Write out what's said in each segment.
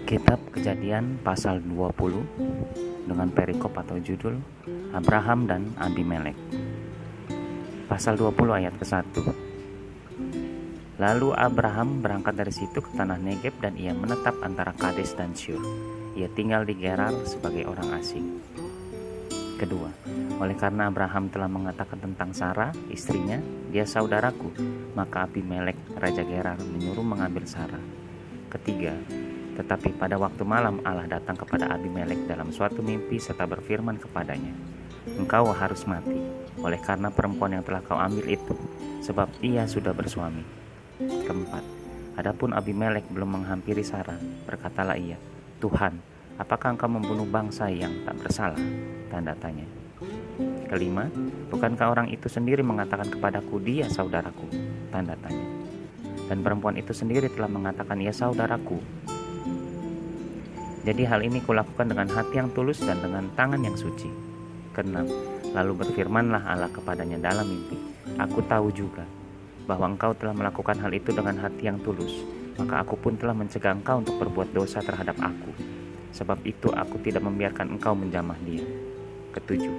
Kitab Kejadian pasal 20 dengan perikop atau judul Abraham dan Abimelek. Pasal 20 ayat ke-1. Lalu Abraham berangkat dari situ ke tanah Negeb dan ia menetap antara Kades dan Syur. Ia tinggal di Gerar sebagai orang asing. Kedua, oleh karena Abraham telah mengatakan tentang Sarah, istrinya, dia saudaraku, maka Abimelek, raja Gerar, menyuruh mengambil Sarah. Ketiga, tetapi pada waktu malam Allah datang kepada Abimelek dalam suatu mimpi serta berfirman kepadanya, engkau harus mati, oleh karena perempuan yang telah kau ambil itu, sebab ia sudah bersuami. Keempat, adapun Abimelek belum menghampiri Sarah, berkatalah ia, Tuhan, apakah engkau membunuh bangsa yang tak bersalah? Tanda tanya. Kelima, bukankah orang itu sendiri mengatakan kepadaku dia saudaraku? Tanda tanya. Dan perempuan itu sendiri telah mengatakan ia saudaraku. Jadi hal ini kulakukan dengan hati yang tulus dan dengan tangan yang suci. Keenam, lalu berfirmanlah Allah kepadanya dalam mimpi, aku tahu juga bahwa engkau telah melakukan hal itu dengan hati yang tulus, maka aku pun telah mencegah engkau untuk berbuat dosa terhadap aku. Sebab itu aku tidak membiarkan engkau menjamah dia. Ketujuh,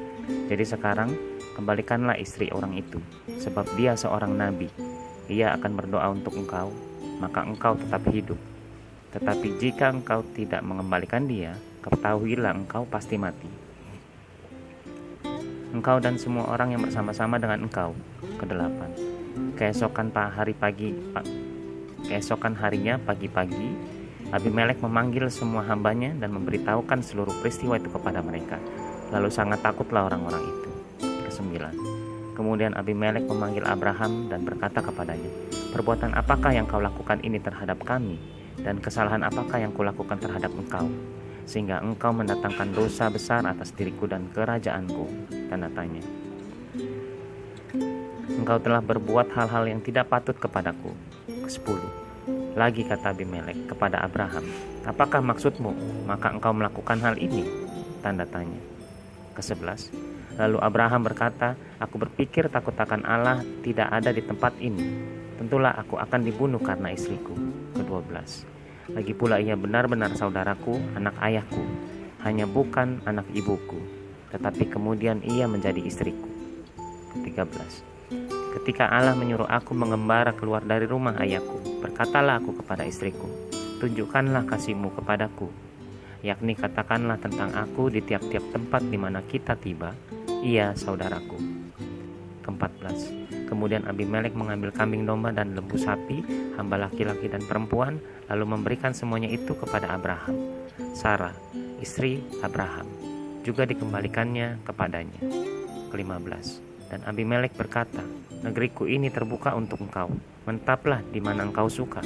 jadi sekarang kembalikanlah istri orang itu, sebab dia seorang nabi. Ia akan berdoa untuk engkau, maka engkau tetap hidup. Tetapi jika engkau tidak mengembalikan dia, ketahuilah engkau pasti mati. Engkau dan semua orang yang bersama-sama dengan engkau. Kedelapan, keesokan harinya pagi-pagi, Abimelek memanggil semua hambanya dan memberitahukan seluruh peristiwa itu kepada mereka. Lalu sangat takutlah orang-orang itu. Kesembilan, kemudian Abimelek memanggil Abraham dan berkata kepadanya, perbuatan apakah yang kau lakukan ini terhadap kami? Dan kesalahan apakah yang kulakukan terhadap engkau, sehingga engkau mendatangkan dosa besar atas diriku dan kerajaanku? Tanda tanya. Engkau telah berbuat hal-hal yang tidak patut kepadaku. Kesepuluh, lagi kata Abimelek kepada Abraham, apakah maksudmu, maka engkau melakukan hal ini? Tanda tanya. Kesebelas, lalu Abraham berkata, aku berpikir takut akan Allah tidak ada di tempat ini. Tentulah aku akan dibunuh karena istriku. Ke-12, lagi pula ia benar-benar saudaraku, anak ayahku, hanya bukan anak ibuku, tetapi kemudian ia menjadi istriku. Ke-13, ketika Allah menyuruh aku mengembara keluar dari rumah ayahku, berkatalah aku kepada istriku, tunjukkanlah kasihmu kepadaku, yakni katakanlah tentang aku di tiap-tiap tempat di mana kita tiba, ia saudaraku. Ke-14, kemudian Abimelek mengambil kambing domba dan lembu sapi, hamba laki-laki dan perempuan, lalu memberikan semuanya itu kepada Abraham. Sarah, istri Abraham, juga dikembalikannya kepadanya. Ke-15, dan Abimelek berkata, negeriku ini terbuka untuk engkau, menetaplah di mana engkau suka.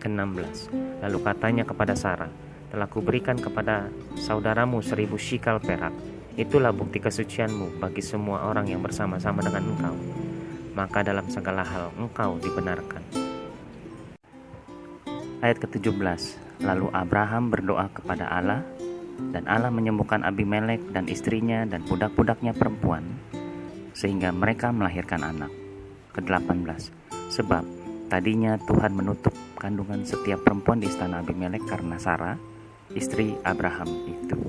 Ke-16, lalu katanya kepada Sarah, telah kuberikan kepada saudaramu 1000 shikal perak. Itulah bukti kesucianmu bagi semua orang yang bersama-sama dengan engkau. Maka dalam segala hal engkau dibenarkan. Ayat ke-17, lalu Abraham berdoa kepada Allah, dan Allah menyembuhkan Abimelek dan istrinya dan budak-budaknya perempuan, sehingga mereka melahirkan anak. Ke-18, sebab tadinya Tuhan menutup kandungan setiap perempuan di istana Abimelek karena Sarah, istri Abraham itu.